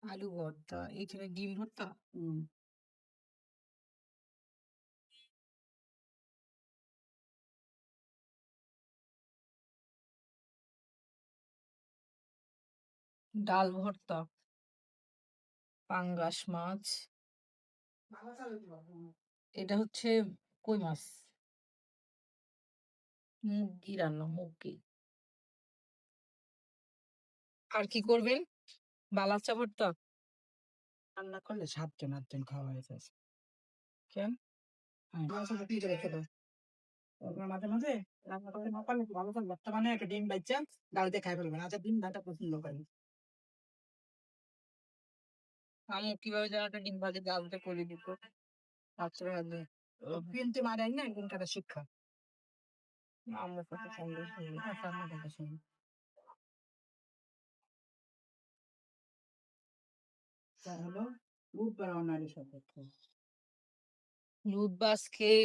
আলু ভর্তা, এখানে ডিম ভর্তা। ডাল ভর্তা, পাঙ্গাস মাছ, এটা হচ্ছে কই মাছ, মুরগি রান্না, মুরগি। আর কি করবেন? বালাচা ভর্তা। রান্না করলে 7 জন 8 জন খাওয়া হয়ে যায়। কেন? ফ্রিজে রেখে দাও। তারপর মাঝে মাঝে রান্না করতে না পারলে ভালো থাকবে, ভর্তা বানিয়ে একটা ডিম বাইচা ডাল দিয়ে খাই ফেলবেন। আচ্ছা, ডিম ডালটা পছন্দ করেন। আম্মু কিভাবে যেন একটা ডিম ভাজি ডালটা করে দিত। আচ্ছা ভালো। কিনতে মারাই না একদিন কাটা শিক্ষা। আম্মুর কথা সন্দেহ শুনি। রান্না কথা শুনি। তা হলো বুধবার অনারি সাপেক্ষ। লুটবাস খেয়ে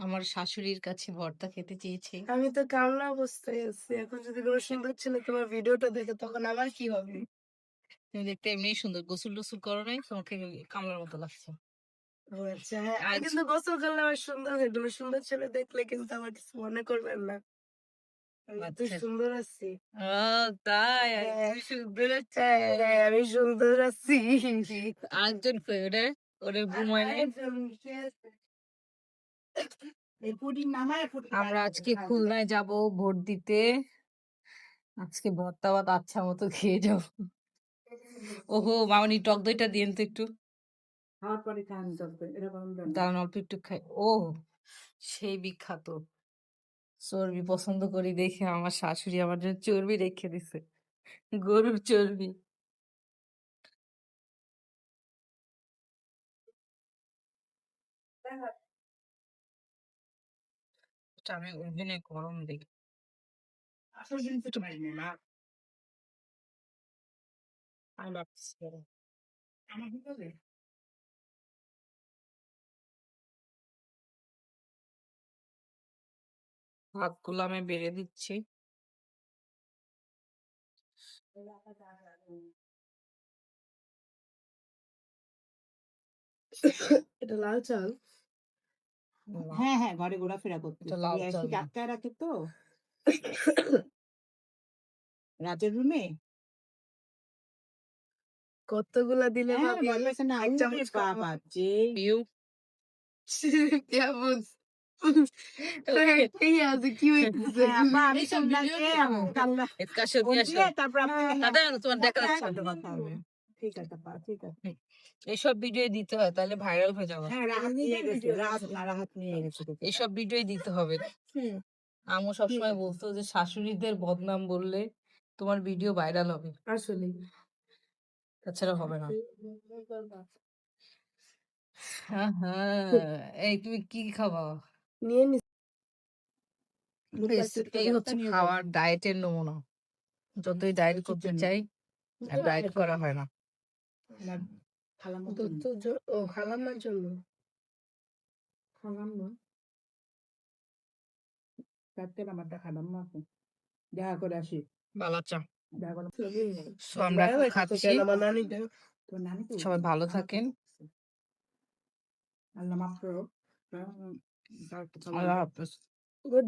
আমার শাশুড়ির কাছে ভর্তা খেতে চেয়েছে। আমি তো কামলা অবস্থায় আছি। এখন যদি কোনো সুন্দর ছেলে তোমার ভিডিওটা দেখে তখন আমার কি হবে? তুমি দেখতে এমনিই সুন্দর, গোসল টোসল করো নাই, তোমাকে কামলার মতো লাগছে। ও আচ্ছা, হ্যাঁ, আমি আজ কিন্তু গোসল করলে আমার সুন্দর হয়। তুমি সুন্দর ছেলে দেখলে কিন্তু আমার কিছু মনে করবেন না। আমি তো আচ্ছা, সুন্দর আছি। তাই হ্যাঁ, তুমি সুন্দর আছো। হ্যাঁ, আমি সুন্দর আছি। আরেকজন কই ওরে? ওরে ঘুমায় নাই। এই পুডিং নামায় পুডিং আমরা আজকে খুলনায় যাব ভোট দিতে। আজকে ভর্তা ভাত আচ্ছা মতো খেয়ে যাব। ওহো মামনি, টক দইটা দিয়েন তো একটু। খাওয়ার পরে খান চলবে, এরকম দাঁড়ান অল্প একটু খাই। ও সেই বিখ্যাত চর্বি পছন্দ করি দেখে আমার শাশুড়ি আমার জন্য চর্বি রেখে দিছে, গরুর চর্বি। এটা আমি ওভেনে গরম দিই। আসল জিনিস তো পাইনি মা। আমি ভাবছি গরম। আমার ভিতরে ভাতগুলো আমি বেড়ে দিচ্ছি। এটা লাল চাল। হ্যাঁ হ্যাঁ, ঘরে ঘোরাফেরা এটা করতেছে, লাল এসে চাল না। আটকায় রাখে তো রাতের রুমে। কতগুলা দিলে হ্যাঁ, ভাবি? ভয় পাইছে না? এক ওরে চামচ খাবো। বাবা, যে পিউ কেমন? ঠিক আছে, কি হইতেছে? হ্যাঁ আপা, আমি এইসব শুনলাম ভিডিও যে নিয়ে আপনি কাল্লা এর কাছে দিয়ে আসো। দিয়ে তারপর আপনি দাদা তোমার দেখা যাচ্ছে না। সাথে কথা হবে। ঠিক আছে আপা, ঠিক আছে। এইসব ভিডিও দিতে হয়, তাহলে ভাইরাল হয়ে যাবে। হ্যাঁ, রাহাত নিয়ে গেছে, রাহাত নিয়ে গেছে দেখে। এইসব ভিডিওই দিতে হবে। হুম, আম্মু সবসময় বলতো যে শাশুড়িদের বদনাম বললে তোমার ভিডিও ভাইরাল হবে, আসলে তাছাড়া হবে না। হ্যাঁ হ্যাঁ, এই তুমি কি খাবা? নিয়ে নিস। এই হচ্ছে খাওয়ার ডায়েটের নমুনা। যতই ডায়েট করতে চাই, ডায়েট করা হয় না। আমার খালাম্মার দুধ জন্য। তো ও খালাম্মার জন্য। খালাম্মা চারটে নাম্বারটা খালাম্মা আছে, দেখা করে আসি। বালাচা। দেখা করে সো আমরা এখন বাইরে খাচ্ছি। কেন আমার নানি দেয়? তোর নানি তো সবাই ভালো থাকেন। আল্লাহ মাফ করো। আল্লাহ হাফেজ। গুড